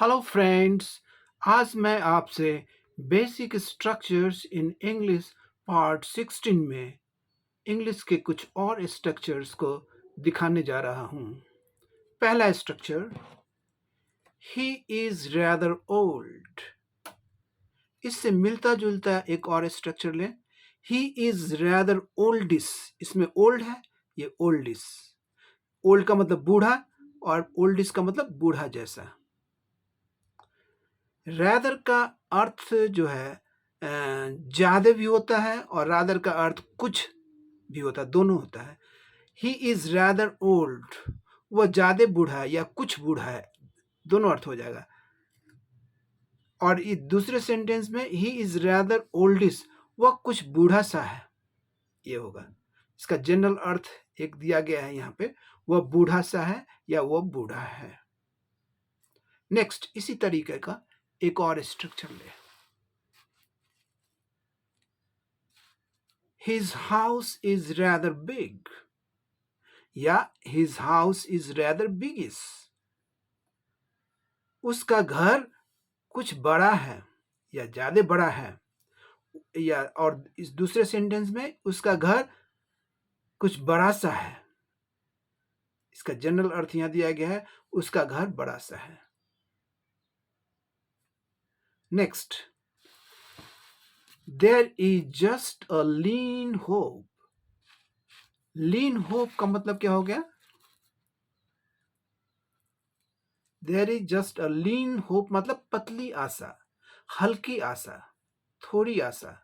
Hello friends. आज मैं आपसे basic structures in English part 16 में इंग्लिश के कुछ और स्ट्रक्चर्स को दिखाने जा रहा हूँ। पहला structure, he is rather old. इससे मिलता जुलता एक और स्ट्रक्चर लें, ही इज रैदर ओल्डिस। इसमें ओल्ड है, ये ओल्डिस। ओल्ड का मतलब बूढ़ा और ओल्डिस का मतलब बूढ़ा जैसा। रैदर का अर्थ जो है ज्यादा भी होता है और रादर का अर्थ कुछ भी होता है, दोनों होता है। ही इज रैदर ओल्ड, वह ज्यादा बूढ़ा है या कुछ बूढ़ा है, दोनों अर्थ हो जाएगा। और इस दूसरे सेंटेंस में ही इज रैदर ओल्डिस, वह कुछ बूढ़ा सा है, ये होगा। इसका जनरल अर्थ एक दिया गया है यहाँ पे, वह बूढ़ा सा है या वह बूढ़ा है। नेक्स्ट, इसी तरीके का एक और स्ट्रक्चर ले, his house is rather big या his house is rather biggest। उसका घर कुछ बड़ा है या ज्यादा बड़ा है, या और इस दूसरे सेंटेंस में उसका घर कुछ बड़ा सा है। इसका जनरल अर्थ यहां दिया गया है, उसका घर बड़ा सा है। Next, there is just a lean hope. Lean hope का मतलब क्या हो गया? There is just a lean hope मतलब पतली आशा, हल्की आशा, थोड़ी आशा।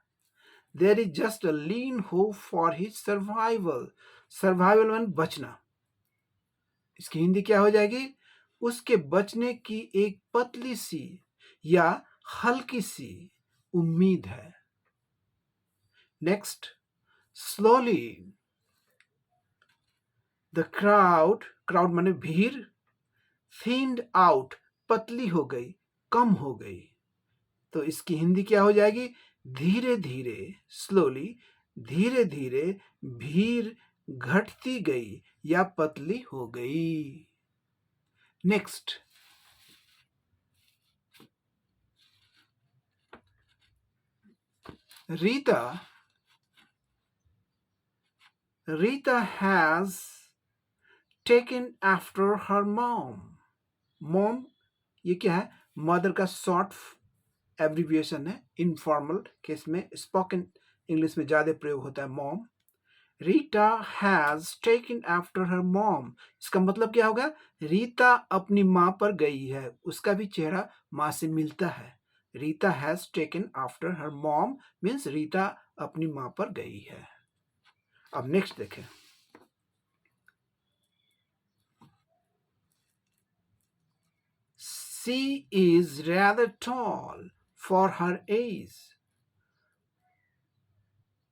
There is just a lean hope for his survival. Survival मान बचना। इसकी हिंदी क्या हो जाएगी? उसके बचने की एक पतली सी या हल्की सी उम्मीद है। Next, slowly the crowd, crowd माने भीड़, थिन्ड आउट पतली हो गई, कम हो गई। तो इसकी हिंदी क्या हो जाएगी? धीरे धीरे, स्लोली, धीरे धीरे भीड़ घटती गई या पतली हो गई। Next, Rita has taken after her mom. Mom ये क्या है? मदर का शॉर्ट एब्रीविएशन है। इनफॉर्मल केस में, स्पोकन इंग्लिश में ज्यादा प्रयोग होता है mom. Rita has taken after her mom, इसका मतलब क्या होगा? रीता अपनी माँ पर गई है, उसका भी चेहरा माँ से मिलता है। Rita has taken after her mom means Rita अपनी माँ पर गई है। अब नेक्स्ट देखें, she is rather tall for her age.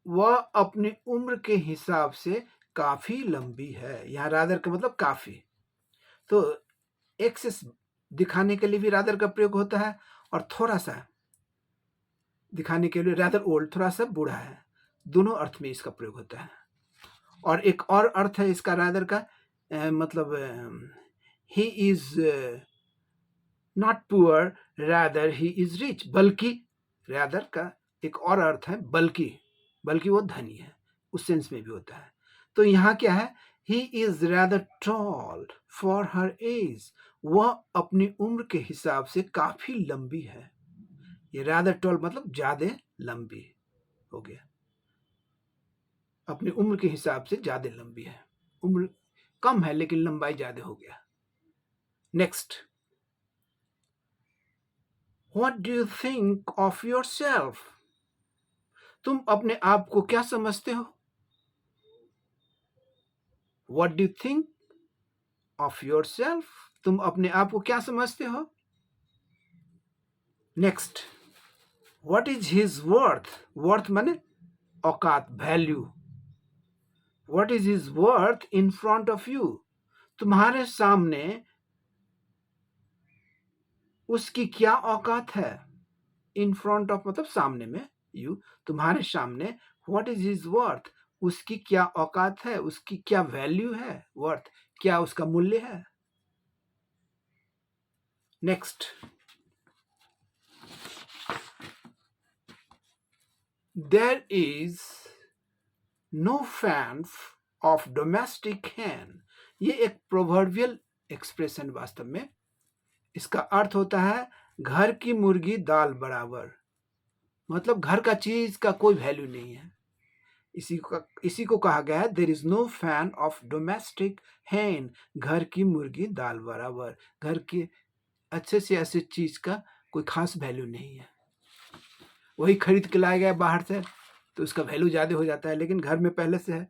वह अपनी उम्र के हिसाब से काफी लंबी है। यहाँ रादर का मतलब काफी, तो एक्सेस दिखाने के लिए भी रादर का प्रयोग होता है और थोड़ा सा दिखाने के लिए रादर ओल्ड, थोड़ा सा बूढ़ा है। दोनों अर्थ में इसका प्रयोग होता है। और एक और अर्थ है इसका रादर का, मतलब he is not poor rather he is rich. बल्कि रादर का एक और अर्थ है बल्कि, बल्कि वो धनी है, उस सेंस में भी होता है। तो यहाँ क्या है? He is rather tall for her age, वह अपनी उम्र के हिसाब से काफी लंबी है। ये रादर टॉल मतलब ज्यादा लंबी हो गया, अपनी उम्र के हिसाब से ज्यादा लंबी है। उम्र कम है लेकिन लंबाई ज्यादा हो गया। Next, what do you think of your self. तुम अपने आप को क्या समझते हो? What do you think of your self, तुम अपने आप को क्या समझते हो? Next, what is his worth. Worth माने औकात, value. What is his worth in front of you, तुम्हारे सामने उसकी क्या औकात है। इन फ्रंट ऑफ मतलब सामने में, यू तुम्हारे सामने। व्हाट इज हिज वर्थ, उसकी क्या औकात है, उसकी क्या वैल्यू है। वर्थ क्या उसका मूल्य है। Next, there is no fan of domestic hen. ये एक प्रोवर्बियल एक्सप्रेशन वास्तव में, इसका अर्थ होता है घर की मुर्गी दाल बराबर, मतलब घर का चीज का कोई वैल्यू नहीं है। इसी को कहा गया है there is no fan of domestic hen, घर की मुर्गी दाल बराबर। घर की अच्छे से ऐसे चीज का कोई खास वैल्यू नहीं है। वही खरीद के लाया गया बाहर से तो उसका वैल्यू ज्यादा हो जाता है, लेकिन घर में पहले से है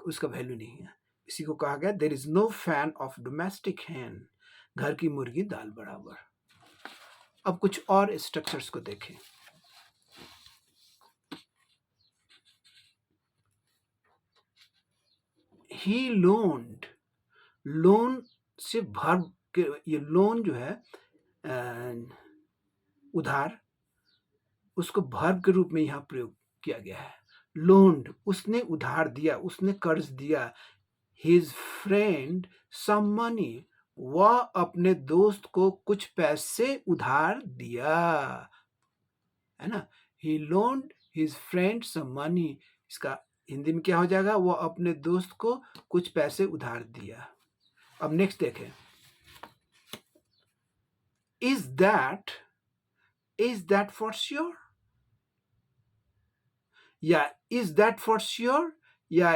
उसका वैल्यू नहीं है। इसी को कहा गया there is no fan of domestic hen, घर की मुर्गी दाल बराबर। अब कुछ और स्ट्रक्चर्स को देखें। ही लोन्ड, लोन से वर्ब के, ये लोन जो है उधार, उसको वर्ब के रूप में यहाँ प्रयोग किया गया है। लोन्ड, उसने उधार दिया, उसने कर्ज दिया। हिज फ्रेंड सम मनी, वह अपने दोस्त को कुछ पैसे उधार दिया, है ना। He loaned his friend some money, इसका हिंदी में क्या हो जाएगा, वो अपने दोस्त को कुछ पैसे उधार दिया। अब नेक्स्ट देखें, इज दैट फॉर श्योर, या इज दैट फॉर श्योर, या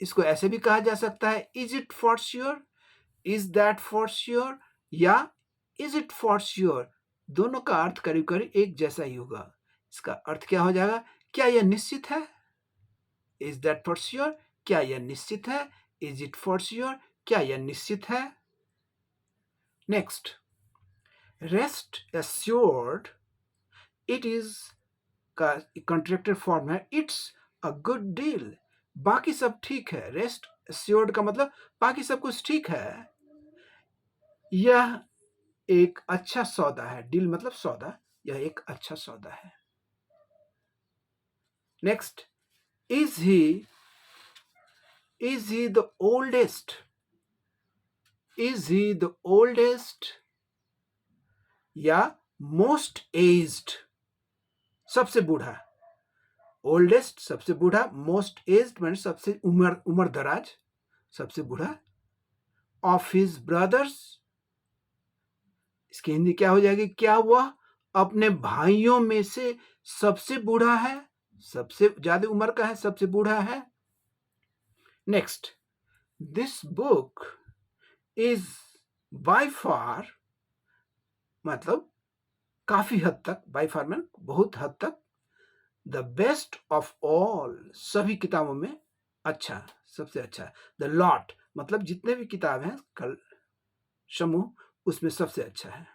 इसको ऐसे भी कहा जा सकता है is it for sure, is that for sure या इज इट फॉर श्योर, दोनों का अर्थ करीब करीब एक जैसा ही होगा। इसका अर्थ क्या हो जाएगा, क्या यह निश्चित है, इज दैट फॉर श्योर, क्या यह निश्चित है, इज इट फॉर श्योर, क्या यह निश्चित है। Next, rest assured, it is का कॉन्ट्रैक्टेड फॉर्म है इट्स अ गुड डील, बाकी सब ठीक है। रेस्ट एश्योर्ड का मतलब बाकी सब कुछ ठीक है, यह एक अच्छा सौदा है। डील मतलब सौदा, यह एक अच्छा सौदा है। Next, is he the oldest, is he the oldest या मोस्ट एज्ड, सबसे बूढ़ा। ओल्डेस्ट सबसे बूढ़ा, मोस्ट एज्ड मैंने सबसे उम्र दराज, सबसे बूढ़ा। ऑफ हिज ब्रदर्स, इसकी हिंदी क्या हो जाएगी, क्या वह अपने भाइयों में से सबसे बूढ़ा है, सबसे ज्यादा उम्र का है, सबसे बूढ़ा है। Next, this book is by फार, मतलब काफी हद तक, बाय फार में बहुत हद तक, द बेस्ट ऑफ ऑल, सभी किताबों में अच्छा, सबसे अच्छा। द लॉट मतलब जितने भी किताब हैं कल समूह, उसमें सबसे अच्छा है।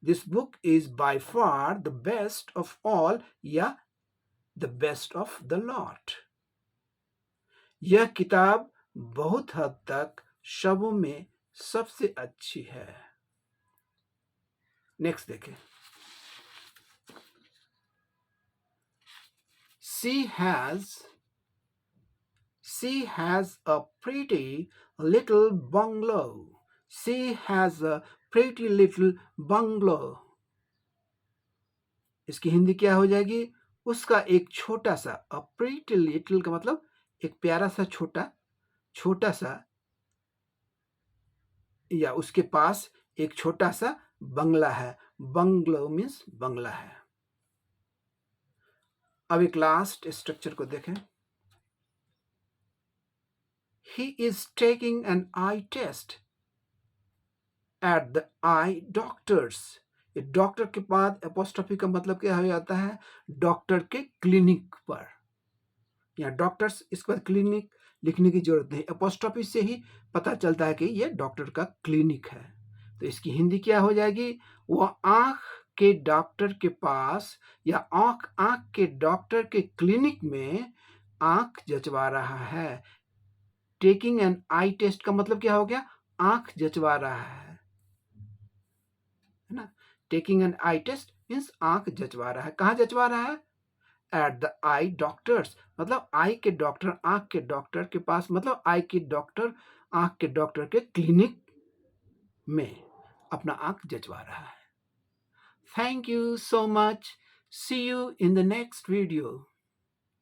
This book is by far the best of all या the best of the lot, यह किताब बहुत हद तक सबों में सबसे अच्छी है। नेक्स्ट देखें, She has a pretty little bungalow. She has a pretty little bungalow. इसकी हिंदी क्या हो जाएगी, उसका एक छोटा सा, a pretty little का मतलब एक प्यारा सा छोटा सा, या उसके पास एक छोटा सा बंगला है। बंगलो मीन्स बंगला है। अब एक लास्ट स्ट्रक्चर को देखें, he is taking an eye test at the eye doctors, ये डॉक्टर के बाद एपोस्ट्रोफी का मतलब क्या हो जाता है, डॉक्टर के क्लिनिक पर, या डॉक्टर्स, इस पर क्लिनिक लिखने की जरूरत नहीं, एपोस्ट्रोफी से ही पता चलता है कि ये डॉक्टर का क्लिनिक है। तो इसकी हिंदी क्या हो जाएगी, वह आंख के डॉक्टर के पास या आंख के डॉक्टर के क्लिनिक में आंख जचवा रहा है। टेकिंग एन आई टेस्ट का मतलब क्या हो गया, आंख जचवा रहा है ना। Taking an eye test means आंख जचवा रहा है। कहाँ जचवा रहा है, एट द आई डॉक्टर्स, मतलब आई के डॉक्टर, आंख के डॉक्टर के पास, मतलब आई के डॉक्टर, आंख के डॉक्टर के क्लिनिक में अपना आंख जचवा रहा है। Thank you so much. See you in the next video.